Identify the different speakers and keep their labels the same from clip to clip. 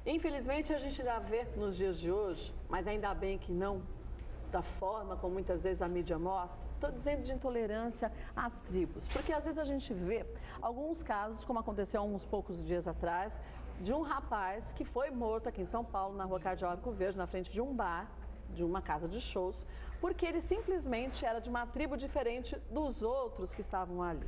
Speaker 1: Infelizmente, a gente ainda vê nos dias de hoje, mas ainda bem que não da forma como muitas vezes a mídia mostra, estou dizendo de intolerância às tribos, porque às vezes a gente vê alguns casos, como aconteceu há uns poucos dias atrás, de um rapaz que foi morto aqui em São Paulo, na rua Cardeal Arco Verde, na frente de um bar, de uma casa de shows, porque ele simplesmente era de uma tribo diferente dos outros que estavam ali.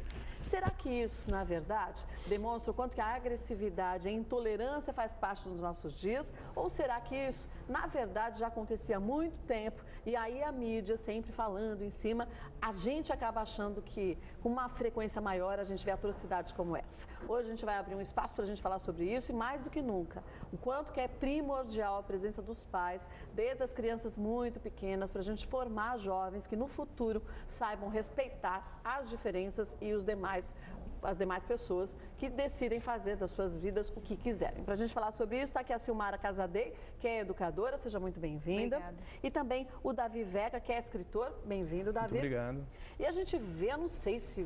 Speaker 1: Será que isso, na verdade, demonstra o quanto que a agressividade e a intolerância faz parte dos nossos dias? Ou será que isso, na verdade, já acontecia há muito tempo e aí a mídia sempre falando em cima, a gente acaba achando que com uma frequência maior a gente vê atrocidades como essa? Hoje a gente vai abrir um espaço para a gente falar sobre isso e mais do que nunca, o quanto que é primordial a presença dos pais, desde as crianças muito pequenas, para a gente formar jovens que no futuro saibam respeitar as diferenças e as demais pessoas que decidem fazer das suas vidas o que quiserem. Para a gente falar sobre isso, está aqui a Silmara Casadei, que é educadora, seja muito bem-vinda.
Speaker 2: Obrigada.
Speaker 1: E também o Davi Vega, que é escritor. Bem-vindo, Davi.
Speaker 3: Muito obrigado.
Speaker 1: E a gente vê, eu não sei se,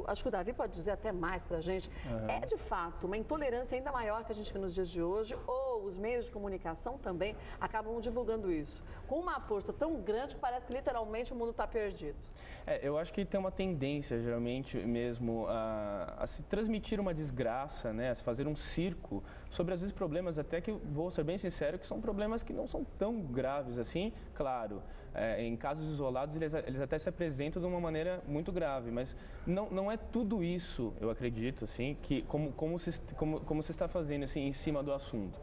Speaker 1: acho que o Davi pode dizer até mais para a gente, é de fato uma intolerância ainda maior que a gente vê nos dias de hoje, ou os meios de comunicação também acabam divulgando isso com uma força tão grande que parece que literalmente o mundo está perdido.
Speaker 3: Eu acho que tem uma tendência, geralmente mesmo, a se transmitir uma desgraça, né, a se fazer um circo sobre, às vezes, problemas até que, vou ser bem sincero, que são problemas que não são tão graves assim. Claro, em casos isolados eles até se apresentam de uma maneira muito grave, mas não é tudo isso, eu acredito, assim, que como se está fazendo assim, em cima do assunto.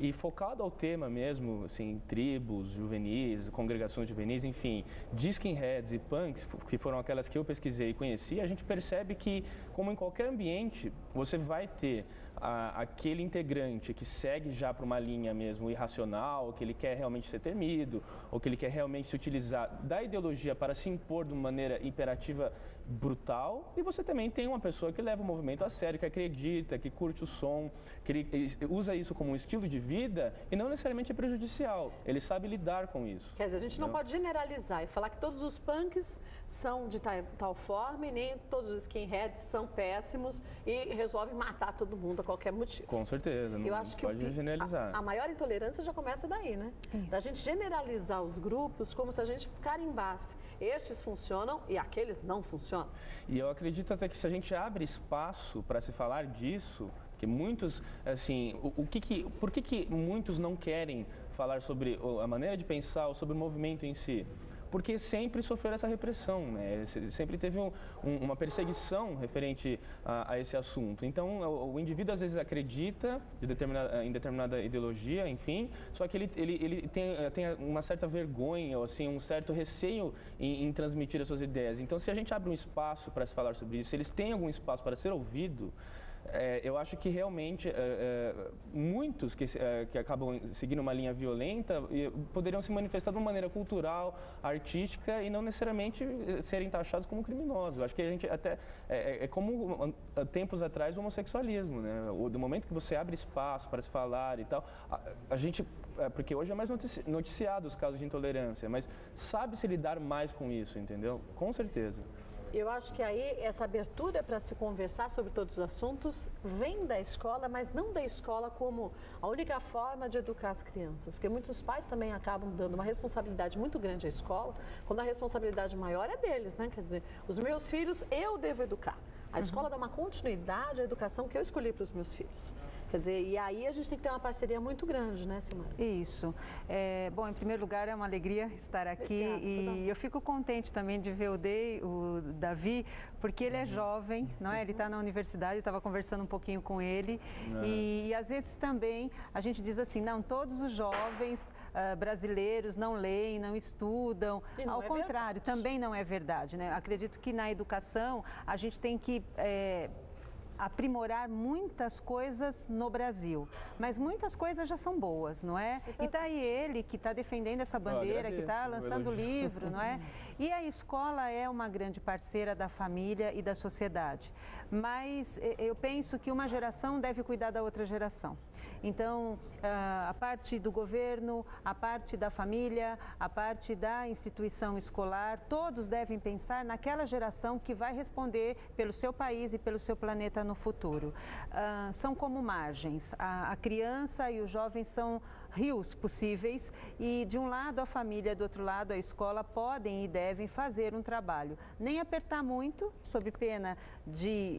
Speaker 3: E focado ao tema mesmo, assim, tribos, juvenis, congregações juvenis, enfim, de skinheads e punks, que foram aquelas que eu pesquisei e conheci, a gente percebe que, como em qualquer ambiente, você vai ter aquele integrante que segue já para uma linha mesmo irracional, que ele quer realmente ser temido, ou que ele quer realmente se utilizar da ideologia para se impor de uma maneira imperativa brutal, e você também tem uma pessoa que leva o movimento a sério, que acredita, que curte o som, que ele usa isso como um estilo de vida e não necessariamente é prejudicial. Ele sabe lidar com isso.
Speaker 1: Quer dizer, a gente não pode generalizar e falar que todos os punks são de tal forma e nem todos os skinheads são péssimos e resolvem matar todo mundo a qualquer motivo.
Speaker 3: Com certeza, não pode generalizar.
Speaker 1: A maior intolerância já começa daí, né? Isso. Da gente generalizar os grupos como se a gente carimbasse. Estes funcionam e aqueles não funcionam.
Speaker 3: E eu acredito até que se a gente abre espaço para se falar disso, que muitos, assim, por que muitos não querem falar sobre a maneira de pensar ou sobre o movimento em si? Porque sempre sofreram essa repressão, né? Sempre teve uma perseguição referente a esse assunto. Então, o indivíduo às vezes acredita em determinada ideologia, enfim, só que ele tem uma certa vergonha, ou assim, um certo receio em transmitir as suas ideias. Então, se a gente abre um espaço para se falar sobre isso, se eles têm algum espaço para ser ouvido, eu acho que realmente muitos que acabam seguindo uma linha violenta poderiam se manifestar de uma maneira cultural, artística e não necessariamente serem taxados como criminosos. Eu acho que a gente até é como tempos atrás o homossexualismo, né? Do momento que você abre espaço para se falar e tal, a gente, porque hoje é mais noticiado os casos de intolerância, mas sabe se lidar mais com isso, entendeu? Com certeza.
Speaker 1: Eu acho que aí essa abertura para se conversar sobre todos os assuntos vem da escola, mas não da escola como a única forma de educar as crianças, porque muitos pais também acabam dando uma responsabilidade muito grande à escola, quando a responsabilidade maior é deles, né? Quer dizer, os meus filhos eu devo educar. A escola dá uma continuidade à educação que eu escolhi para os meus filhos. Quer dizer, e aí a gente tem que ter uma parceria muito grande, né, Silmara?
Speaker 2: Isso. Bom, em primeiro lugar, é uma alegria estar aqui.
Speaker 1: Obrigada,
Speaker 2: e eu fico contente também de ver o Davi, porque ele é jovem, não é? Ele está na universidade, estava conversando um pouquinho com ele. E às vezes também a gente diz assim, não, todos os jovens brasileiros não leem, não estudam. Ao contrário, também não é verdade, né? Acredito que na educação a gente tem que aprimorar muitas coisas no Brasil, mas muitas coisas já são boas, não é? E está aí ele que está defendendo essa bandeira, que está lançando o livro, não é? E a escola é uma grande parceira da família e da sociedade, mas eu penso que uma geração deve cuidar da outra geração. Então, a parte do governo, a parte da família, a parte da instituição escolar, todos devem pensar naquela geração que vai responder pelo seu país e pelo seu planeta no futuro. São como margens. A criança e o jovem são rios possíveis e de um lado a família, do outro lado a escola podem e devem fazer um trabalho. Nem apertar muito, sob pena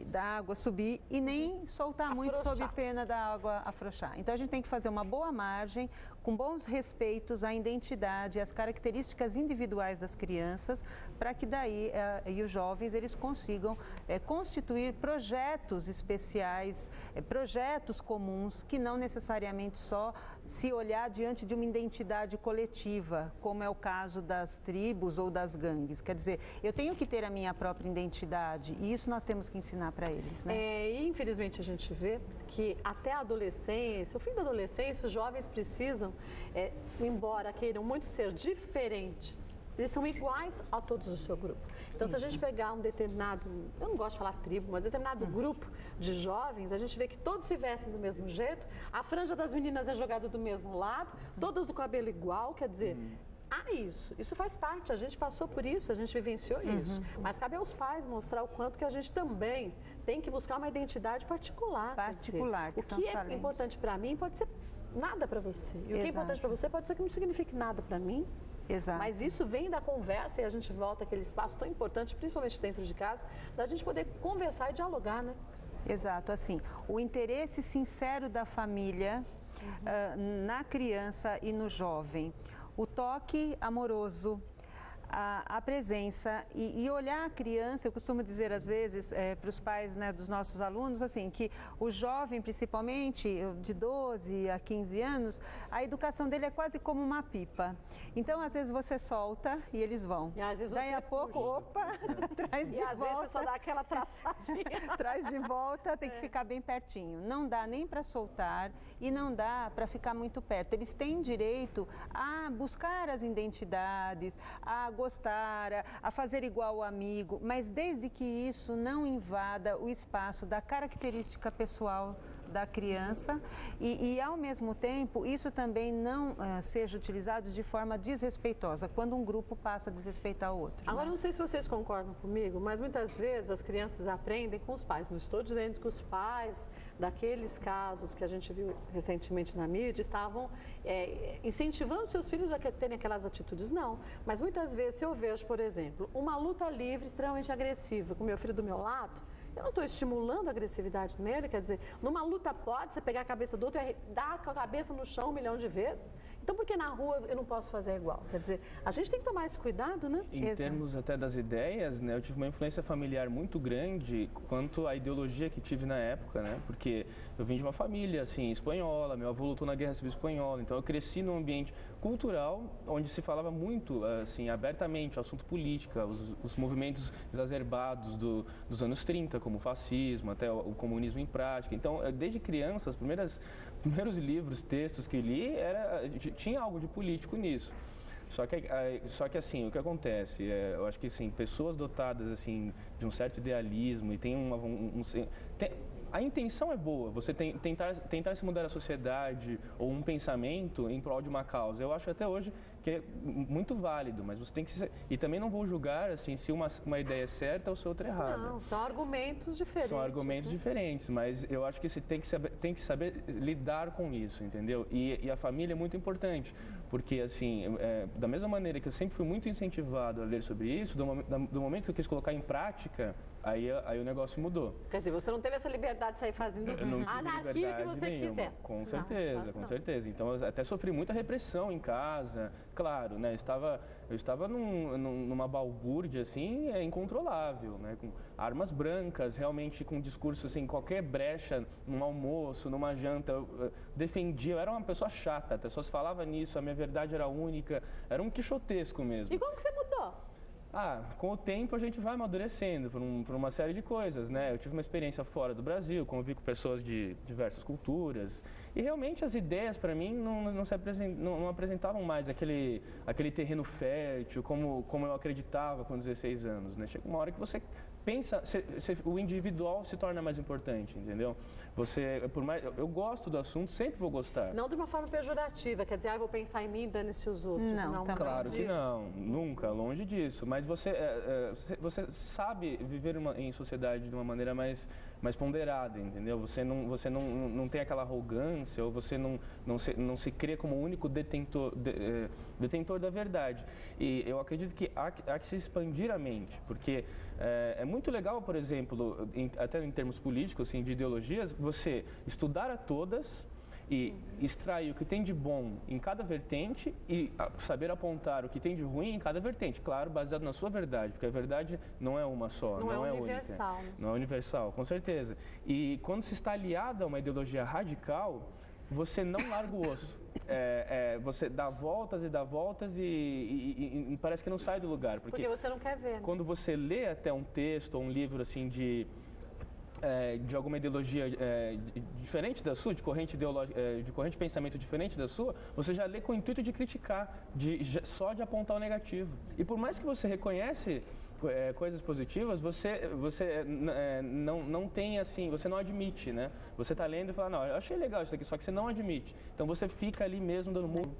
Speaker 2: da água subir, e nem soltar muito, sob pena da água afrouxar. Então a gente tem que fazer uma boa margem, com bons respeitos à identidade, às características individuais das crianças, para que daí e os jovens eles consigam constituir projetos especiais, projetos comuns, que não necessariamente só se olhar diante de uma identidade coletiva, como é o caso das tribos ou das gangues. Quer dizer, eu tenho que ter a minha própria identidade e isso nós temos que ensinar para eles, né?
Speaker 1: E infelizmente a gente vê que até a adolescência, o fim da adolescência, os jovens precisam, embora queiram muito ser diferentes, eles são iguais a todos do seu grupo. Então, se a gente pegar um determinado, eu não gosto de falar tribo, mas determinado grupo de jovens, a gente vê que todos se vestem do mesmo jeito, a franja das meninas é jogada do mesmo lado, todas do cabelo igual, quer dizer, isso faz parte, a gente passou por isso, a gente vivenciou isso. Mas cabe aos pais mostrar o quanto que a gente também tem que buscar uma identidade particular.
Speaker 2: Particular,
Speaker 1: o que é importante para mim pode ser nada para você. E o que é importante para você pode ser que não signifique nada para mim.
Speaker 2: Exato.
Speaker 1: Mas isso vem da conversa e a gente volta àquele espaço tão importante, principalmente dentro de casa, da gente poder conversar e dialogar, né?
Speaker 2: Exato, assim, o interesse sincero da família na criança e no jovem, o toque amoroso, a presença e olhar a criança. Eu costumo dizer às vezes para os pais, né, dos nossos alunos, assim, que o jovem, principalmente de 12 a 15 anos, a educação dele é quase como uma pipa. Então, às vezes você solta e eles vão.
Speaker 1: E às vezes
Speaker 2: daí a pouco, opa, traz de volta.
Speaker 1: E às vezes você só dá aquela traçadinha.
Speaker 2: Traz de volta, tem que ficar bem pertinho. Não dá nem para soltar e não dá para ficar muito perto. Eles têm direito a buscar as identidades, a gostar, a fazer igual o amigo, mas desde que isso não invada o espaço da característica pessoal da criança e ao mesmo tempo, isso também não seja utilizado de forma desrespeitosa, quando um grupo passa a desrespeitar o outro.
Speaker 1: Agora,
Speaker 2: né?
Speaker 1: Não sei se vocês concordam comigo, mas muitas vezes as crianças aprendem com os pais. Não estou dizendo que os pais daqueles casos que a gente viu recentemente na mídia estavam incentivando seus filhos a terem aquelas atitudes, não. Mas muitas vezes, se eu vejo, por exemplo, uma luta livre extremamente agressiva com meu filho do meu lado, eu não estou estimulando a agressividade nele, quer dizer, numa luta pode você pegar a cabeça do outro e dar a cabeça no chão 1 milhão de vezes? Então, por que na rua eu não posso fazer igual? Quer dizer, a gente tem que tomar esse cuidado, né?
Speaker 3: Em termos até das ideias, né, eu tive uma influência familiar muito grande quanto à ideologia que tive na época, né? Porque eu vim de uma família, assim, espanhola, meu avô lutou na Guerra Civil Espanhola, então eu cresci num ambiente cultural onde se falava muito, assim, abertamente o assunto política, os movimentos exacerbados dos anos 30, como o fascismo, até o comunismo em prática. Então, desde criança, os primeiros livros, textos que li, tinha algo de político nisso. Só que assim, o que acontece, eu acho que assim, pessoas dotadas assim, de um certo idealismo e tem a intenção é boa, você tentar se mudar a sociedade ou um pensamento em prol de uma causa. Eu acho até hoje que é muito válido, mas você tem que e também não vou julgar assim se uma ideia é certa ou se outra é errada.
Speaker 1: Não, são argumentos diferentes.
Speaker 3: São argumentos diferentes, mas eu acho que você tem que saber lidar com isso, entendeu? E a família é muito importante, porque assim, da mesma maneira que eu sempre fui muito incentivado a ler sobre isso, do momento que eu quis colocar em prática, aí o negócio mudou.
Speaker 1: Quer dizer, você não teve essa liberdade de sair fazendo a anarquia que você quisesse.
Speaker 3: Com certeza, com certeza. Então, eu até sofri muita repressão em casa. Claro, né? Eu estava numa balbúrdia, assim, incontrolável, né? Com armas brancas, realmente com discurso, assim, qualquer brecha, num almoço, numa janta, eu defendia. Eu era uma pessoa chata, até só se falava nisso, a minha verdade era única. Era um quixotesco mesmo.
Speaker 1: E como que você mudou?
Speaker 3: Com o tempo a gente vai amadurecendo por uma série de coisas, né? Eu tive uma experiência fora do Brasil, convivi com pessoas de diversas culturas e realmente as ideias para mim não apresentavam mais aquele terreno fértil como eu acreditava com 16 anos, né? Chega uma hora que você pensa, o individual se torna mais importante, entendeu? Eu gosto do assunto, sempre vou gostar.
Speaker 1: Não de uma forma pejorativa, quer dizer, eu vou pensar em mim e dane-se os outros.
Speaker 2: Não,
Speaker 3: claro que não, nunca, longe disso. Mas você sabe viver em sociedade de uma maneira mais mais ponderada, entendeu? Você não tem aquela arrogância, ou você não se crê como o único detentor da verdade. E eu acredito que há que se expandir a mente, porque é muito legal, por exemplo, até em termos políticos, assim, de ideologias, você estudar a todas e extrair o que tem de bom em cada vertente e saber apontar o que tem de ruim em cada vertente, claro, baseado na sua verdade, porque a verdade não é uma só, não é
Speaker 1: universal,
Speaker 3: única,
Speaker 1: né?
Speaker 3: não é universal, com certeza. E quando se está aliado a uma ideologia radical, você não larga o osso. Você dá voltas e dá voltas e parece que não sai do lugar.
Speaker 1: Porque você não quer ver, né?
Speaker 3: Quando você lê até um texto ou um livro assim de alguma ideologia diferente da sua, de corrente de pensamento diferente da sua, você já lê com o intuito de criticar, só de apontar o negativo. E por mais que você reconhece coisas positivas, você não tem assim, você não admite, né? Você está lendo e fala, não, eu achei legal isso aqui, só que você não admite. Então você fica ali mesmo dando muito.